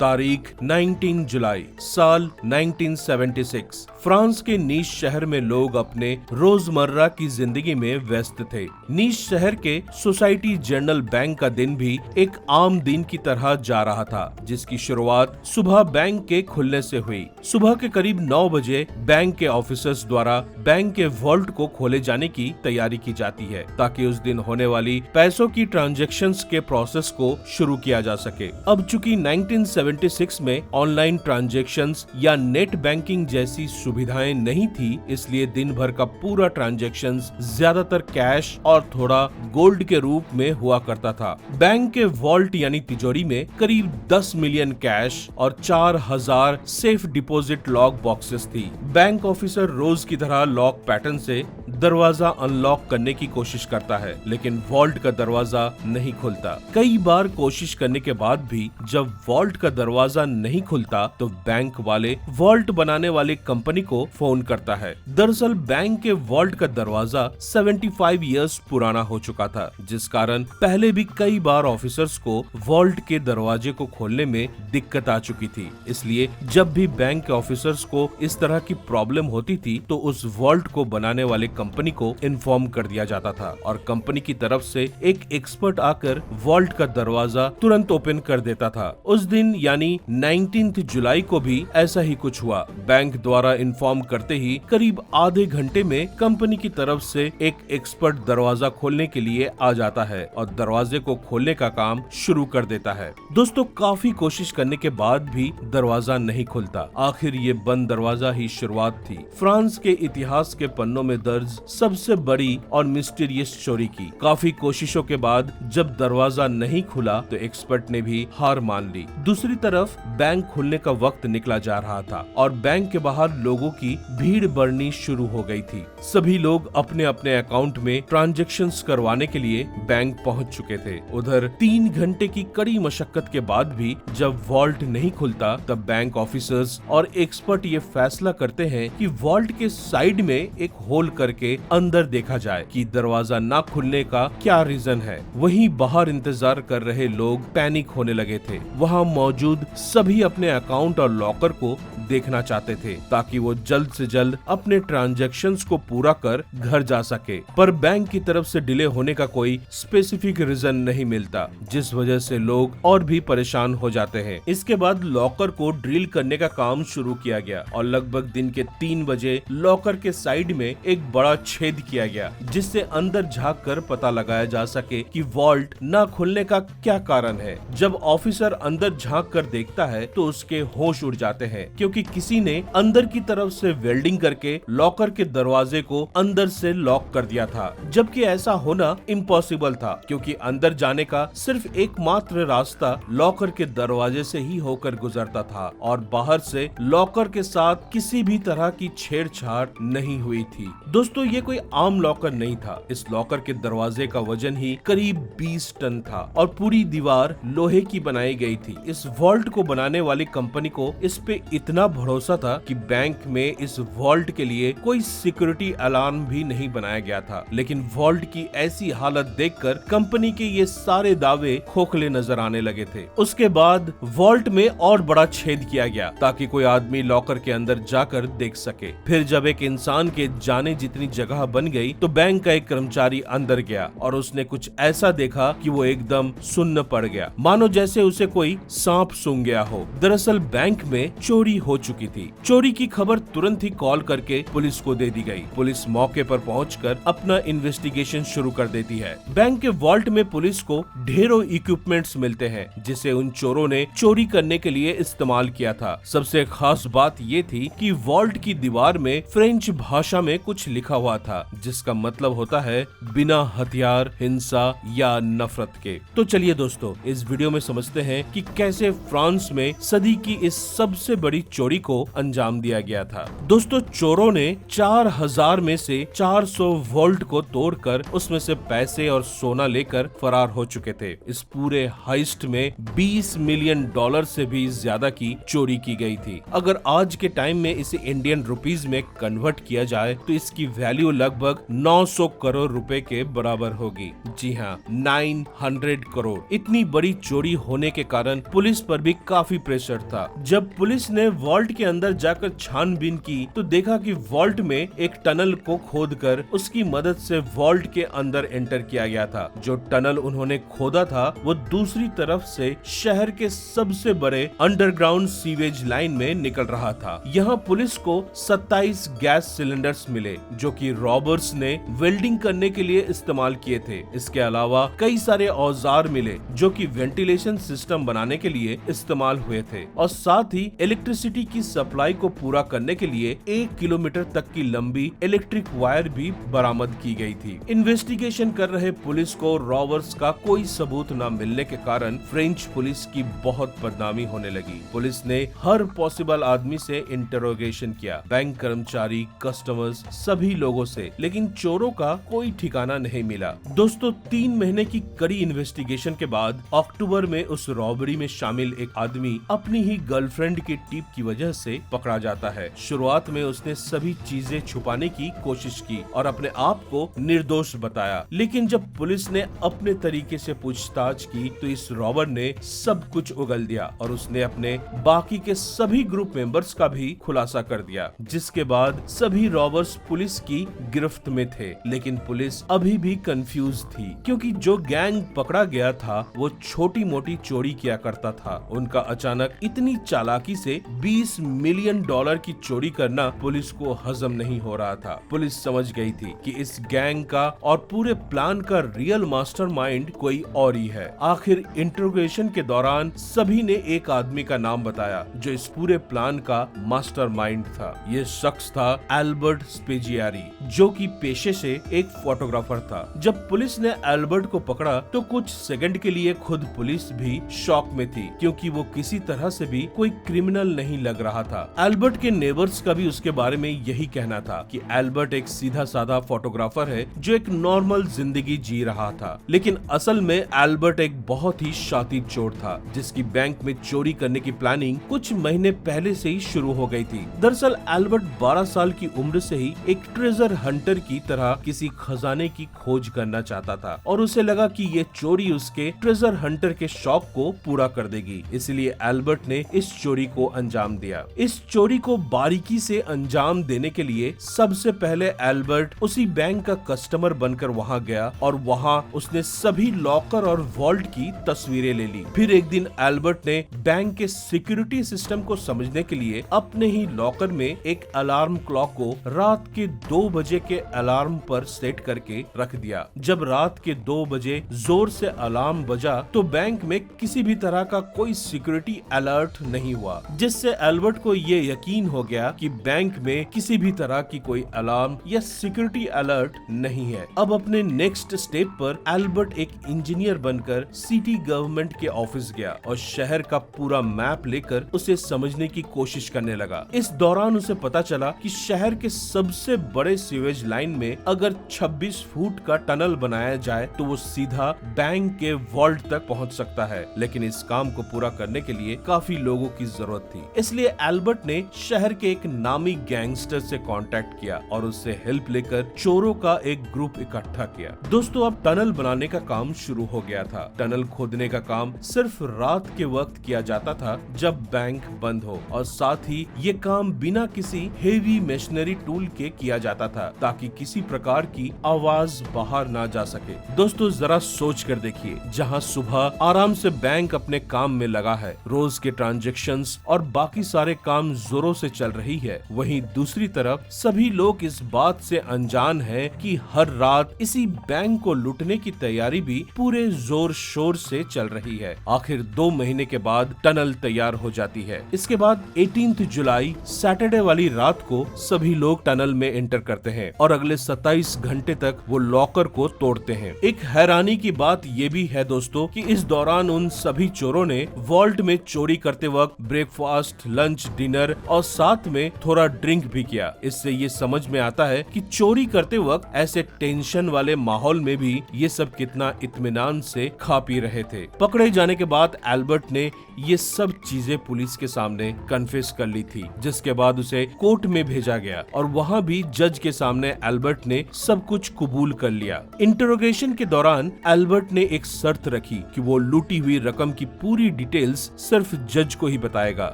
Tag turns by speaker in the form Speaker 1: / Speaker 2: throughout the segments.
Speaker 1: तारीख 19 जुलाई साल 1976। फ्रांस के नीस शहर में लोग अपने रोजमर्रा की जिंदगी में व्यस्त थे। नीस शहर के सोसाइटी जनरल बैंक का दिन भी एक आम दिन की तरह जा रहा था, जिसकी शुरुआत सुबह बैंक के खुलने से हुई। सुबह के करीब 9 बजे बैंक के ऑफिसर्स द्वारा बैंक के वॉल्ट को खोले जाने की तैयारी की जाती है, ताकि उस दिन होने वाली पैसों की ट्रांजैक्शंस के प्रोसेस को शुरू किया जा सके। अब चूंकि 1976 में ऑनलाइन ट्रांजैक्शंस या नेट बैंकिंग जैसी सुविधाएं नहीं थी, इसलिए दिन भर का पूरा ट्रांजैक्शंस ज्यादातर कैश और थोड़ा गोल्ड के रूप में हुआ करता था। बैंक के वॉल्ट यानी तिजोरी में करीब 10 मिलियन कैश और 4000 सेफ डिपॉजिट लॉक बॉक्सेस थी। बैंक ऑफिसर रोज की तरह लॉक पैटर्न से दरवाजा अनलॉक करने की कोशिश करता है, लेकिन वॉल्ट का दरवाजा नहीं खुलता। कई बार कोशिश करने के बाद भी जब वॉल्ट का दरवाजा नहीं खुलता तो बैंक वाले वॉल्ट बनाने वाली कंपनी को फोन करता है। दरअसल बैंक के वॉल्ट का दरवाजा 75 इयर्स पुराना हो चुका था, जिस कारण पहले भी कई बार ऑफिसर्स को वॉल्ट के दरवाजे को खोलने में दिक्कत आ चुकी थी। इसलिए जब भी बैंक के ऑफिसर्स को इस तरह की प्रॉब्लम होती थी तो उस वॉल्ट को बनाने वाले कंपनी को इन्फॉर्म कर दिया जाता था और कंपनी की तरफ से एक एक्सपर्ट आकर वॉल्ट का दरवाजा तुरंत ओपन कर देता था। उस दिन यानी 19 जुलाई को भी ऐसा ही कुछ हुआ। बैंक द्वारा इन्फॉर्म करते ही करीब आधे घंटे में कंपनी की तरफ से एक एक्सपर्ट दरवाजा खोलने के लिए आ जाता है और दरवाजे को खोलने का काम शुरू कर देता है। दोस्तों, काफी कोशिश करने के बाद भी दरवाजा नहीं खुलता। आखिर ये बंद दरवाजा ही शुरुआत थी फ्रांस के इतिहास के पन्नों में दर्ज सबसे बड़ी और मिस्टीरियस चोरी की। काफी कोशिशों के बाद जब दरवाजा नहीं खुला तो एक्सपर्ट ने भी हार मान ली। दूसरी तरफ बैंक खुलने का वक्त निकला जा रहा था और बैंक के बाहर लोगों की भीड़ बढ़नी शुरू हो गई थी। सभी लोग अपने अपने अकाउंट में ट्रांजैक्शंस करवाने के लिए बैंक पहुंच चुके थे। उधर 3 घंटे की कड़ी मशक्कत के बाद भी जब वॉल्ट नहीं खुलता तब बैंक ऑफिसर्स और एक्सपर्ट ये फैसला करते हैं कि वॉल्ट के साइड में एक होल करके अंदर देखा जाए कि दरवाजा ना खुलने का क्या रीजन है। वहीं बाहर इंतजार कर रहे लोग पैनिक होने लगे थे। वहां मौजूद सभी अपने अकाउंट और लॉकर को देखना चाहते थे ताकि वो जल्द से जल्द अपने ट्रांजैक्शंस को पूरा कर घर जा सके, पर बैंक की तरफ से डिले होने का कोई स्पेसिफिक रीजन नहीं मिलता, जिस वजह से लोग और भी परेशान हो जाते हैं। इसके बाद लॉकर को ड्रिल करने का काम शुरू किया गया और लगभग दिन के 3 बजे लॉकर के साइड में एक बड़ा छेद किया गया, जिससे अंदर झांक कर पता लगाया जा सके कि वॉल्ट न खुलने का क्या कारण है। जब ऑफिसर अंदर झांक कर देखता है तो उसके होश उड़ जाते हैं, क्योंकि किसी ने अंदर की तरफ से वेल्डिंग करके लॉकर के दरवाजे को अंदर से लॉक कर दिया था, जबकि ऐसा होना इम्पॉसिबल था, क्योंकि अंदर जाने का सिर्फ एकमात्र रास्ता लॉकर के दरवाजे से ही होकर गुजरता था और बाहर से लॉकर के साथ किसी भी तरह की छेड़छाड़ नहीं हुई थी। दोस्तों, ये कोई आम लॉकर नहीं था। इस लॉकर के दरवाजे का वजन ही करीब 20 टन था और पूरी दीवार लोहे की बनाई गई थी। इस वॉल्ट को बनाने वाली कंपनी को इस पे इतना भरोसा था कि बैंक में इस वॉल्ट के लिए कोई सिक्योरिटी अलार्म भी नहीं बनाया गया था। लेकिन वॉल्ट की ऐसी हालत देखकर कंपनी के ये सारे दावे खोखले नजर आने लगे थे। उसके बाद वॉल्ट में और बड़ा छेद किया गया ताकि कोई आदमी लॉकर के अंदर जाकर देख सके। फिर जब एक इंसान के जाने जितनी जगह बन गई तो बैंक का एक कर्मचारी अंदर गया और उसने कुछ ऐसा देखा कि वो एकदम सुन्न पड़ गया, मानो जैसे उसे कोई सांप सूंघ गया हो। दरअसल बैंक में चोरी हो चुकी थी। चोरी की खबर तुरंत ही कॉल करके पुलिस को दे दी गई। पुलिस मौके पर पहुंचकर अपना इन्वेस्टिगेशन शुरू कर देती है। बैंक के वॉल्ट में पुलिस को ढेरों इक्विपमेंट्स मिलते हैं जिसे उन चोरों ने चोरी करने के लिए इस्तेमाल किया था। सबसे खास बात ये थी कि वॉल्ट की दीवार में फ्रेंच भाषा में कुछ लिखा हुआ था, जिसका मतलब होता है बिना हथियार, हिंसा या नफरत के। तो चलिए दोस्तों, इस वीडियो में समझते हैं कि कैसे फ्रांस में सदी की इस सबसे बड़ी चोरी को अंजाम दिया गया था। दोस्तों, चोरों ने 4000 में से 400 वोल्ट को तोड़कर उसमें से पैसे और सोना लेकर फरार हो चुके थे। इस पूरे हाइस्ट में 20 मिलियन डॉलर से भी ज्यादा की चोरी की गई थी। अगर आज के टाइम में इसे इंडियन रुपीस में कन्वर्ट किया जाए तो इसकी वैल्यू वैल्यू लगभग 900 करोड़ रुपए के बराबर होगी। जी हाँ, 900 करोड़। इतनी बड़ी चोरी होने के कारण पुलिस पर भी काफी प्रेशर था। जब पुलिस ने वॉल्ट के अंदर जाकर छानबीन की तो देखा कि वॉल्ट में एक टनल को खोदकर उसकी मदद से वॉल्ट के अंदर एंटर किया गया था। जो टनल उन्होंने खोदा था वो दूसरी तरफ से शहर के सबसे बड़े अंडरग्राउंड सीवेज लाइन में निकल रहा था। यहाँ पुलिस को 27 गैस सिलेंडर्स मिले जो कि रॉबर्स ने वेल्डिंग करने के लिए इस्तेमाल किए थे। इसके अलावा कई सारे औजार मिले जो कि वेंटिलेशन सिस्टम बनाने के लिए इस्तेमाल हुए थे और साथ ही इलेक्ट्रिसिटी की सप्लाई को पूरा करने के लिए 1 किलोमीटर तक की लंबी इलेक्ट्रिक वायर भी बरामद की गई थी। इन्वेस्टिगेशन कर रहे पुलिस को रॉबर्स का कोई सबूत न मिलने के कारण फ्रेंच पुलिस की बहुत बदनामी होने लगी। पुलिस ने हर पॉसिबल आदमी से इंटरोगेशन किया, बैंक कर्मचारी, कस्टमर्स, सभी लोगों से, लेकिन चोरों का कोई ठिकाना नहीं मिला। दोस्तों, 3 महीने की कड़ी इन्वेस्टिगेशन के बाद अक्टूबर में उस रॉबरी में शामिल एक आदमी अपनी ही गर्लफ्रेंड की टिप की वजह से पकड़ा जाता है। शुरुआत में उसने सभी चीजें छुपाने की कोशिश की और अपने आप को निर्दोष बताया, लेकिन जब पुलिस ने अपने तरीके से पूछताछ की तो इस रॉबर ने सब कुछ उगल दिया और उसने अपने बाकी के सभी ग्रुप मेंबर्स का भी खुलासा कर दिया, जिसके बाद सभी रॉबर्स पुलिस की गिरफ्त में थे। लेकिन पुलिस अभी भी कंफ्यूज थी क्योंकि जो गैंग पकड़ा गया था वो छोटी मोटी चोरी किया करता था। उनका अचानक इतनी चालाकी से $20 मिलियन की चोरी करना पुलिस को हजम नहीं हो रहा था। पुलिस समझ गई थी कि इस गैंग का और पूरे प्लान का रियल मास्टरमाइंड कोई और ही है। आखिर इंटरोगेशन के दौरान सभी ने एक आदमी का नाम बताया जो इस पूरे प्लान का मास्टरमाइंड था। ये शख्स था एल्बर्ट स्पेजियारी, जो कि पेशे से एक फोटोग्राफर था। जब पुलिस ने एल्बर्ट को पकड़ा तो कुछ सेकंड के लिए खुद पुलिस भी शॉक में थी क्योंकि वो किसी तरह से भी कोई क्रिमिनल नहीं लग रहा था। एल्बर्ट के नेबर्स का भी उसके बारे में यही कहना था कि एल्बर्ट एक सीधा साधा फोटोग्राफर है जो एक नॉर्मल जिंदगी जी रहा था, लेकिन असल में एल्बर्ट एक बहुत ही शातिर चोर था जिसकी बैंक में चोरी करने की प्लानिंग कुछ महीने पहले से ही शुरू हो गई थी। दरअसल एल्बर्ट 12 साल की उम्र से ही एक ट्रेजर हंटर की तरह किसी खजाने की खोज करना चाहता था और उसे लगा कि ये चोरी उसके ट्रेजर हंटर के शौक को पूरा कर देगी, इसलिए एल्बर्ट ने इस चोरी को अंजाम दिया। इस चोरी को बारीकी से अंजाम देने के लिए सबसे पहले एल्बर्ट उसी बैंक का कस्टमर बनकर वहां गया और वहां उसने सभी लॉकर और वॉल्ट की तस्वीरें ले ली। फिर एक दिन एल्बर्ट ने बैंक के सिक्योरिटी सिस्टम को समझने के लिए अपने ही लॉकर में एक अलार्म क्लॉक को रात के 2 बजे के अलार्म पर सेट करके रख दिया। जब रात के 2 बजे जोर से अलार्म बजा तो बैंक में किसी भी तरह का कोई सिक्योरिटी अलर्ट नहीं हुआ, जिससे एल्बर्ट को ये यकीन हो गया कि बैंक में किसी भी तरह की कोई अलार्म या सिक्योरिटी अलर्ट नहीं है। अब अपने नेक्स्ट स्टेप पर एल्बर्ट एक इंजीनियर बनकर सिटी गवर्नमेंट के ऑफिस गया और शहर का पूरा मैप लेकर उसे समझने की कोशिश करने लगा। इस दौरान उसे पता चला कि शहर के सबसे बड़े सीवेज लाइन में अगर 26 फुट का टनल बनाया जाए तो वो सीधा बैंक के वॉल्ट तक पहुंच सकता है, लेकिन इस काम को पूरा करने के लिए काफी लोगों की जरूरत थी। इसलिए एल्बर्ट ने शहर के एक नामी गैंगस्टर से कांटेक्ट किया और उससे हेल्प लेकर चोरों का एक ग्रुप इकट्ठा किया। दोस्तों, अब टनल बनाने का काम शुरू हो गया था। टनल खोदने का काम सिर्फ रात के वक्त किया जाता था जब बैंक बंद हो और साथ ही ये काम बिना किसी हेवी मशीनरी टूल के किया जाता था ताकि किसी प्रकार की आवाज बाहर ना जा सके। दोस्तों, जरा सोच कर देखिए, जहां सुबह आराम से बैंक अपने काम में लगा है, रोज के ट्रांजैक्शंस और बाकी सारे काम जोरों से चल रही है, वहीं दूसरी तरफ सभी लोग इस बात से अनजान है कि हर रात इसी बैंक को लूटने की तैयारी भी पूरे जोर शोर से चल रही है। आखिर 2 महीने के बाद टनल तैयार हो जाती है। इसके बाद 18 जुलाई सैटरडे वाली रात को सभी लोग टनल में एंटर करते हैं और अगले 27 घंटे तक वो लॉकर को तोड़ते हैं। एक हैरानी की बात ये भी है दोस्तों कि इस दौरान उन सभी चोरों ने वॉल्ट में चोरी करते वक्त ब्रेकफास्ट, लंच, डिनर और साथ में थोड़ा ड्रिंक भी किया। इससे ये समझ में आता है कि चोरी करते वक्त ऐसे टेंशन वाले माहौल में भी ये सब कितना इत्मीनान से खा पी रहे थे। पकड़े जाने के बाद एल्बर्ट ने ये सब चीजें पुलिस के सामने कन्फेस कर ली थी, जिसके बाद उसे कोर्ट में भेजा गया और वहाँ भी जज के सामने एल्बर्ट ने सब कुछ कबूल कर लिया। इंटरोगेशन के दौरान एल्बर्ट ने एक शर्त रखी कि वो लूटी हुई रकम की पूरी डिटेल्स सिर्फ जज को ही बताएगा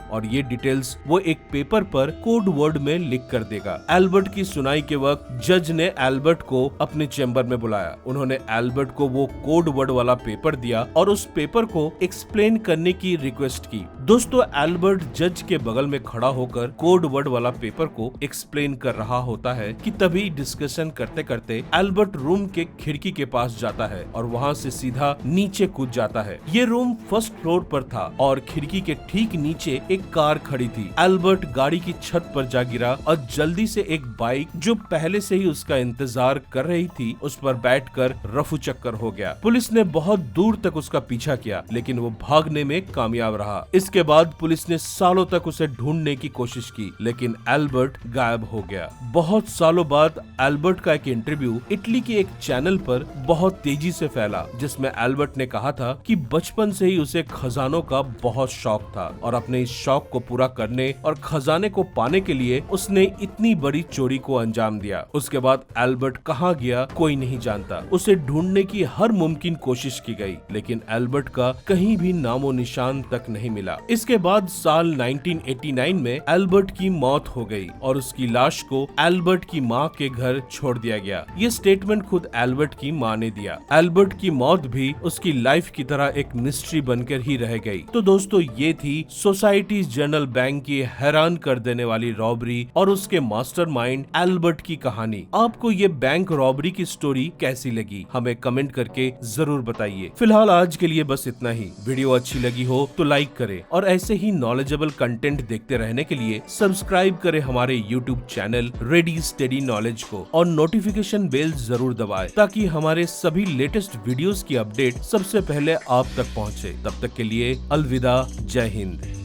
Speaker 1: और ये डिटेल्स वो एक पेपर पर कोड वर्ड में लिख कर देगा। एल्बर्ट की सुनाई के वक्त जज ने एल्बर्ट को अपने चेम्बर में बुलाया। उन्होंने एल्बर्ट को वो कोड वर्ड वाला पेपर दिया और उस पेपर को एक्सप्लेन करने की रिक्वेस्ट की। दोस्तों, एल्बर्ट जज के बगल में खड़ा होकर कोड वर्ड वाला पेपर को एक्सप्लेन कर रहा होता है कि तभी डिस्कशन करते करते एल्बर्ट रूम के खिड़की के पास जाता है और वहाँ से सीधा नीचे कूद जाता है। ये रूम फर्स्ट फ्लोर पर था और खिड़की के ठीक नीचे एक कार खड़ी थी। एल्बर्ट गाड़ी की छत पर जा गिरा और जल्दी से एक बाइक जो पहले से ही उसका इंतजार कर रही थी उस पर बैठकर रफू चक्कर हो गया। पुलिस ने बहुत दूर तक उसका पीछा किया लेकिन वो भागने में कामयाब रहा। इसके बाद पुलिस ने सालों तक उसे ढूंढने की कोशिश की लेकिन एल्बर्ट गायब हो गया। बहुत सालों बाद एल्बर्ट का एक इंटरव्यू इटली के एक चैनल पर बहुत तेजी से फैला जिसमें एल्बर्ट ने कहा था कि बचपन से ही उसे खजानों का बहुत शौक था और अपने इस शौक को पूरा करने और खजाने को पाने के लिए उसने इतनी बड़ी चोरी को अंजाम दिया। उसके बाद एल्बर्ट कहाँ गया कोई नहीं जानता। उसे ढूंढने की हर मुमकिन कोशिश की गई लेकिन एल्बर्ट का कहीं भी नामो निशान तक नहीं मिला। इसके बाद साल 1989 में एल्बर्ट की मौत हो गई और उसकी लाश को एल्बर्ट की माँ के घर छोड़ दिया गया। ये स्टेटमेंट खुद एल्बर्ट की माँ ने दिया। एल्बर्ट की मौत भी उसकी लाइफ की तरह एक मिस्ट्री बनकर ही रह गई। तो दोस्तों, ये थी सोसाइटी जनरल बैंक की हैरान कर देने वाली रॉबरी और उसके मास्टरमाइंड एल्बर्ट की कहानी। आपको ये बैंक रॉबरी की स्टोरी कैसी लगी हमें कमेंट करके जरूर बताइए। फिलहाल आज के लिए बस इतना ही। वीडियो अच्छी लगी हो तो लाइक करें और ऐसे ही नॉलेजेबल कंटेंट देखते रहने के लिए सब्सक्राइब करें हमारे YouTube channel ready steady knowledge को और नोटिफिकेशन बेल जरूर दबाएं ताकि हमारे सभी लेटेस्ट वीडियोस की अपडेट सबसे पहले आप तक पहुंचे। तब तक के लिए अलविदा, जय हिंद।